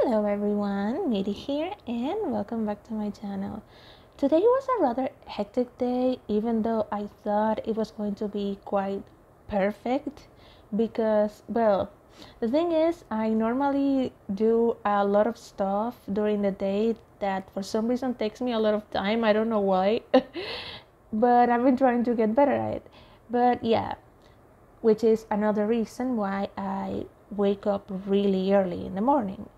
Hello everyone, Miri here and welcome back to my channel. Today was a rather hectic day, even though I thought it was going to be quite perfect because, well, the thing is I normally do a lot of stuff during the day that for some reason takes me a lot of time. I don't know why, but I've been trying to get better at it. But yeah, which is another reason why I wake up really early in the morning.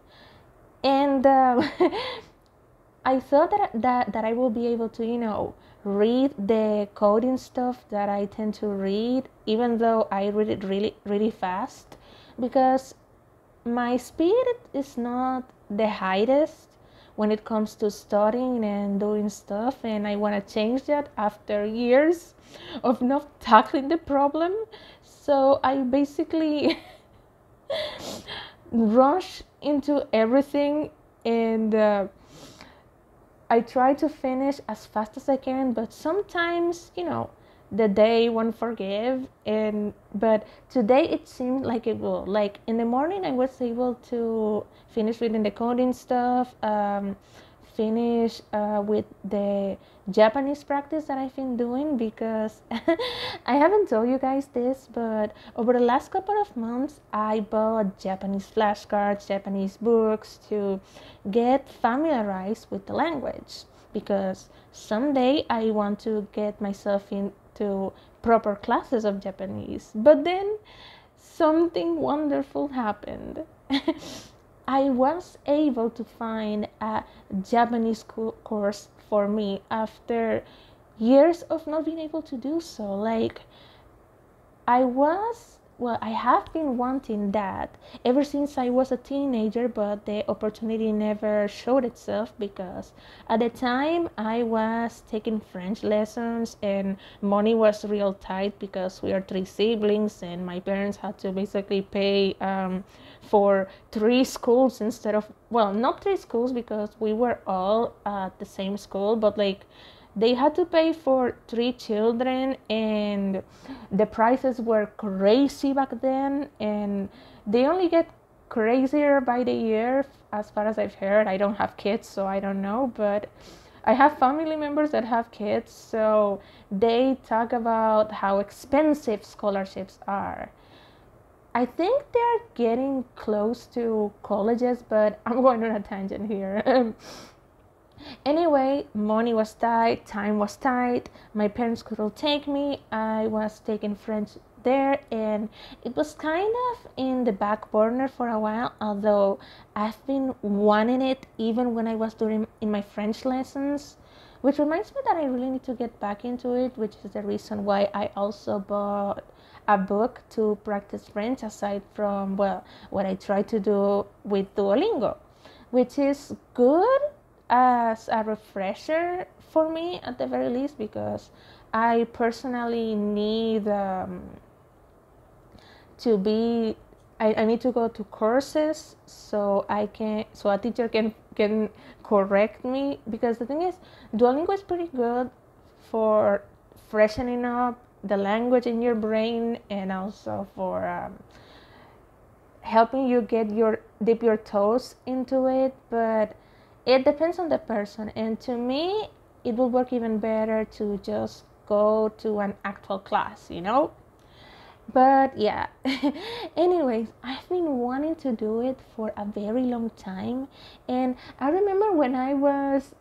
And I thought that I will be able to read the coding stuff that I tend to read, even though I read it really fast, because my speed is not the highest when it comes to studying and doing stuff, and I want to change that after years of not tackling the problem. So I basically rush into everything, and I try to finish as fast as I can, but sometimes the day won't forgive. But today it seemed like it will. Like in the morning I was able to finish reading the coding stuff, finish with the Japanese practice that I've been doing, because I haven't told you guys this, but over the last couple of months I bought Japanese flashcards, Japanese books to get familiarized with the language, because someday I want to get myself into proper classes of Japanese. But then something wonderful happened. I was able to find a Japanese course for me after years of not being able to do so. Like, I have been wanting that ever since I was a teenager, but the opportunity never showed itself because at the time I was taking French lessons and money was real tight because we are three siblings and my parents had to basically pay for three schools instead of, well, not three schools because we were all at the same school, but like they had to pay for three children, and the prices were crazy back then, and they only get crazier by the year as far as I've heard. I don't have kids, so I don't know, but I have family members that have kids, so they talk about how expensive scholarships are. I think they're getting close to colleges, but I'm going on a tangent here. Anyway, money was tight, time was tight, my parents couldn't take me, I was taking French there, and it was kind of in the back burner for a while, although I've been wanting it even when I was doing in my French lessons, which reminds me that I really need to get back into it, which is the reason why I also bought a book to practice French aside from, well, what I try to do with Duolingo, which is good as a refresher for me at the very least, because I personally need to be I need to go to courses so a teacher can correct me, because the thing is Duolingo is pretty good for freshening up the language in your brain and also for helping you dip your toes into it, but it depends on the person, and to me it will work even better to just go to an actual class. But yeah. Anyways, I've been wanting to do it for a very long time, and I remember when I was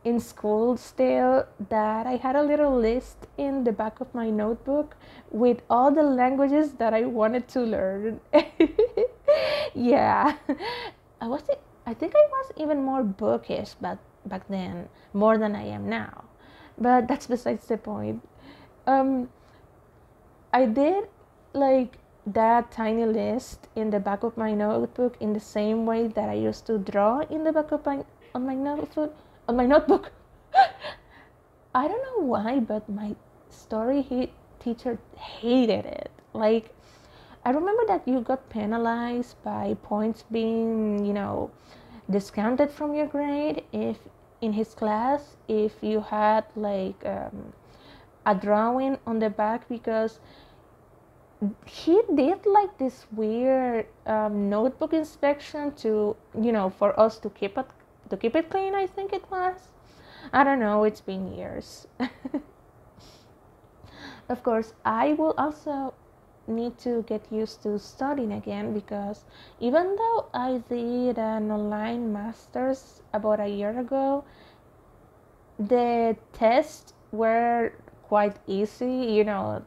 in school still, that I had a little list in the back of my notebook with all the languages that I wanted to learn. Yeah. I think I was even more bookish back then, more than I am now. But that's besides the point. I did like that tiny list in the back of my notebook in the same way that I used to draw in the back of my notebook. I don't know why, but my story teacher hated it. Like, I remember that you got penalized by points being, discounted from your grade if in his class if you had like a drawing on the back, because he did like this weird notebook inspection to, for us to keep it clean. I think it was. I don't know. It's been years. Of course, I will also need to get used to studying again, because even though I did an online master's about a year ago, the tests were quite easy.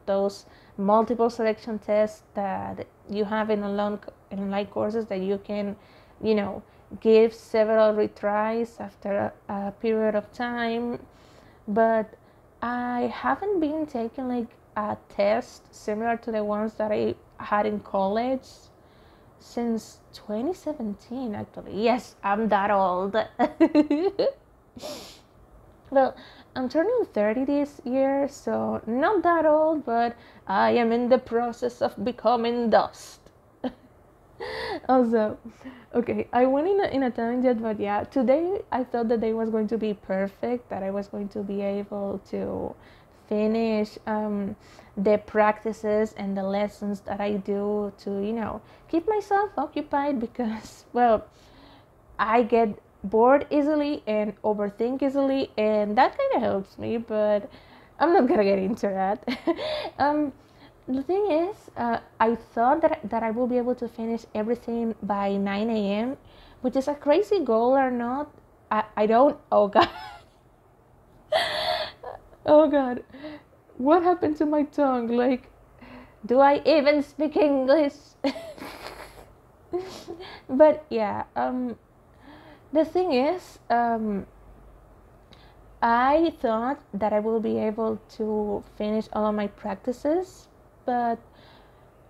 Those multiple selection tests that you have in online courses that you can, you know, give several retries after a period of time. But I haven't been taking like a test similar to the ones that I had in college since 2017, actually. Yes, I'm that old. Well, I'm turning 30 this year, so not that old, but I am in the process of becoming dust. Also, okay, I went in a tangent, but yeah, today I thought the day was going to be perfect, that I was going to be able to finish the practices and the lessons that I do to, keep myself occupied, because, well, I get bored easily and overthink easily, and that kind of helps me, but I'm not gonna get into that. The thing is, I thought that I will be able to finish everything by 9 a.m., which is a crazy goal or not. I don't. Oh, God. Oh, God. What happened to my tongue? Like, do I even speak English? But yeah, the thing is, I thought that I will be able to finish all of my practices, but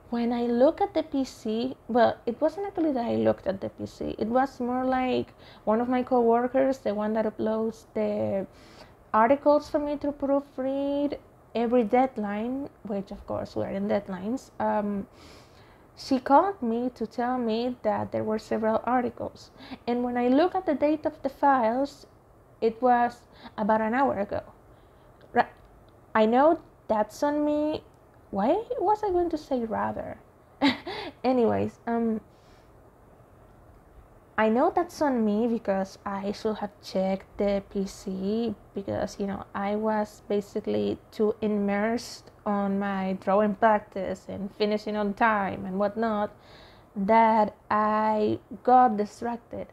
when I look at the PC, well, it wasn't actually that I looked at the PC. It was more like one of my coworkers, the one that uploads the articles for me to proofread every deadline, which of course were in deadlines. She called me to tell me that there were several articles. And when I look at the date of the files, it was about an hour ago. I know that's on me. Why was I going to say rather? Anyways, I know that's on me because I should have checked the PC, because, I was basically too immersed on my drawing practice and finishing on time and whatnot, that I got distracted.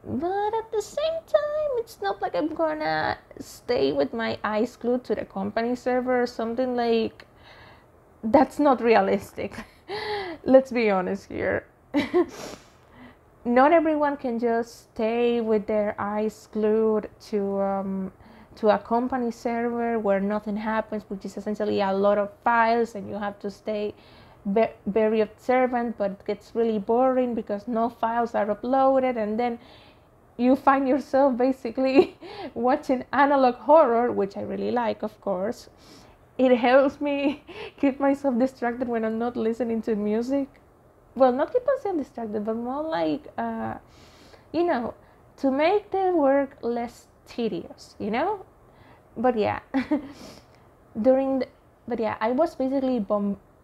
But at the same time, it's not like I'm gonna stay with my eyes glued to the company server or something. Like, that's not realistic. Let's be honest here. Not everyone can just stay with their eyes glued to a company server where nothing happens, which is essentially a lot of files, and you have to stay very observant, but it gets really boring because no files are uploaded, and then you find yourself basically watching analog horror, which I really like, of course. It helps me keep myself distracted when I'm not listening to music. Well, not keep myself distracted, but more like, to make the work less tedious, But yeah, I was basically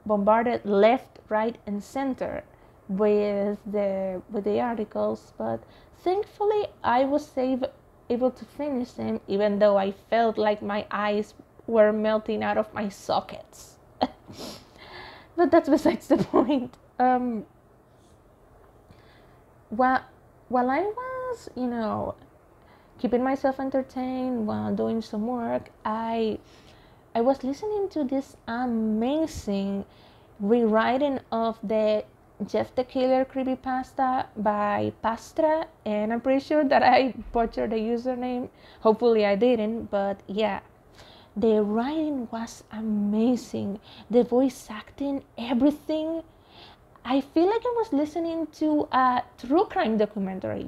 bombarded left, right, and center with the articles, but thankfully I was able to finish them, even though I felt like my eyes were melting out of my sockets. But that's besides the point. While I was, keeping myself entertained while doing some work, I was listening to this amazing rewriting of the Jeff the Killer creepypasta by Pastra, and I'm pretty sure that I butchered the username. Hopefully I didn't, but yeah. The writing was amazing. The voice acting, everything. I feel like I was listening to a true crime documentary,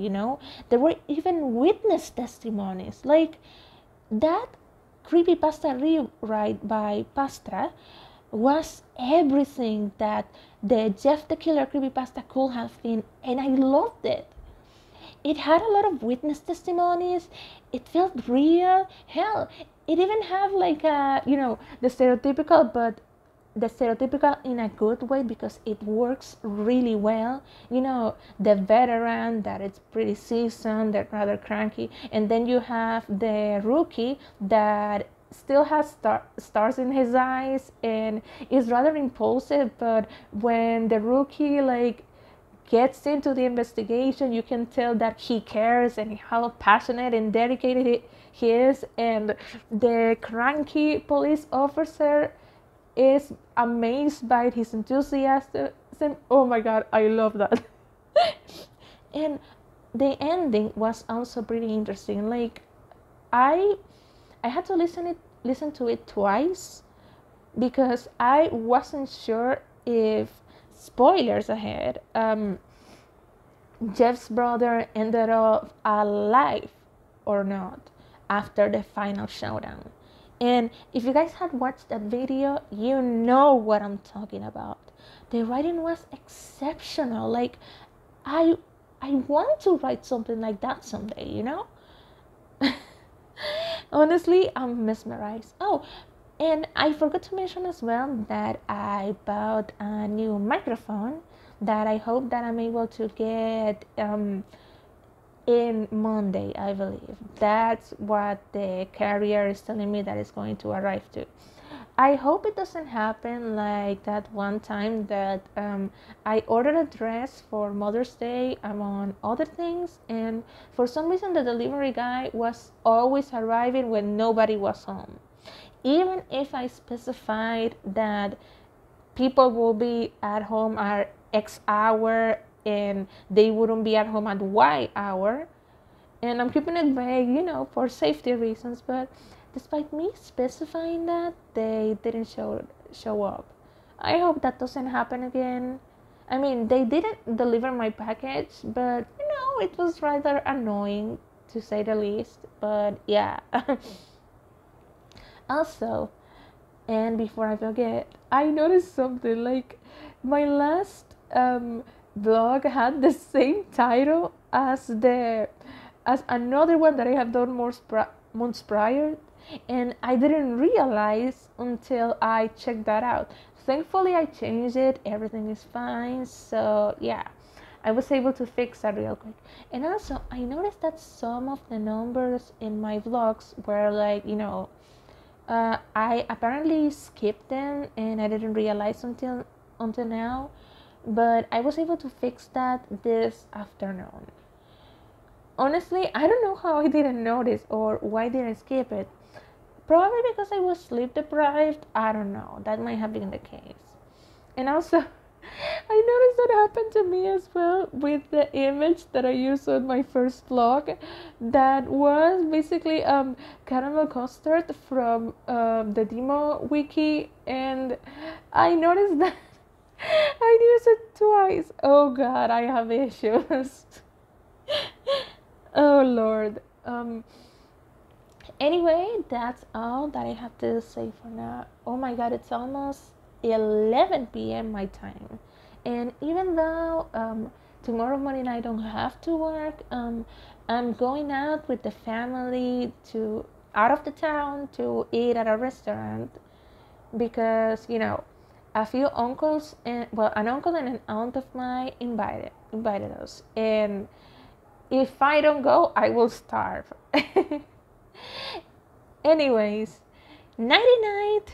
There were even witness testimonies. Like, that creepypasta rewrite by Pastra was everything that the Jeff the Killer creepypasta could have been, and I loved it. It had a lot of witness testimonies. It felt real. Hell, it even had like the stereotypical but the stereotypical in a good way because it works really well. You know, the veteran that is pretty seasoned, that rather cranky, and then you have the rookie that still has stars in his eyes and is rather impulsive, but when the rookie like gets into the investigation, you can tell that he cares and how passionate and dedicated he is. And the cranky police officer is amazed by his enthusiasm. Oh my god, I love that. And the ending was also pretty interesting. Like I had to listen to it twice because I wasn't sure if, spoilers ahead, Jeff's brother ended up alive or not after the final showdown. And if you guys had watched that video, you know what I'm talking about. The writing was exceptional. Like, I want to write something like that someday, you know? Honestly, I'm mesmerized. Oh, and I forgot to mention as well that I bought a new microphone that I hope that I'm able to get in Monday, I believe. That's what the carrier is telling me that it's going to arrive to. I hope it doesn't happen like that one time that I ordered a dress for Mother's Day among other things, and for some reason the delivery guy was always arriving when nobody was home. Even if I specified that people will be at home at X hour and they wouldn't be at home at Y hour. And I'm keeping it vague, you know, for safety reasons. But despite me specifying that, they didn't show up. I hope that doesn't happen again. I mean, they didn't deliver my package, but, you know, it was rather annoying, to say the least. But, yeah. Also, and before I forget, I noticed something. Like, my last vlog had the same title as another one that I have done months prior, and I didn't realize until I checked that out. Thankfully, I changed it. Everything is fine. So yeah, I was able to fix that real quick. And also, I noticed that some of the numbers in my vlogs were like, you know, I apparently skipped them and I didn't realize until now, but I was able to fix that this afternoon. Honestly, I don't know how I didn't notice or why I didn't skip it. Probably because I was sleep deprived. I don't know. That might have been the case. And also, I noticed that happened to me as well with the image that I used on my first vlog. That was basically caramel custard from the demo wiki, and I noticed that I used it twice. Oh god, I have issues. Oh lord. Anyway, that's all that I have to say for now. Oh my god, it's almost 11 p.m. my time. And even though tomorrow morning I don't have to work, I'm going out with the family to out of the town to eat at a restaurant because, you know, a few uncles and an uncle and an aunt of mine invited us, and if I don't go, I will starve. Anyways, nighty night.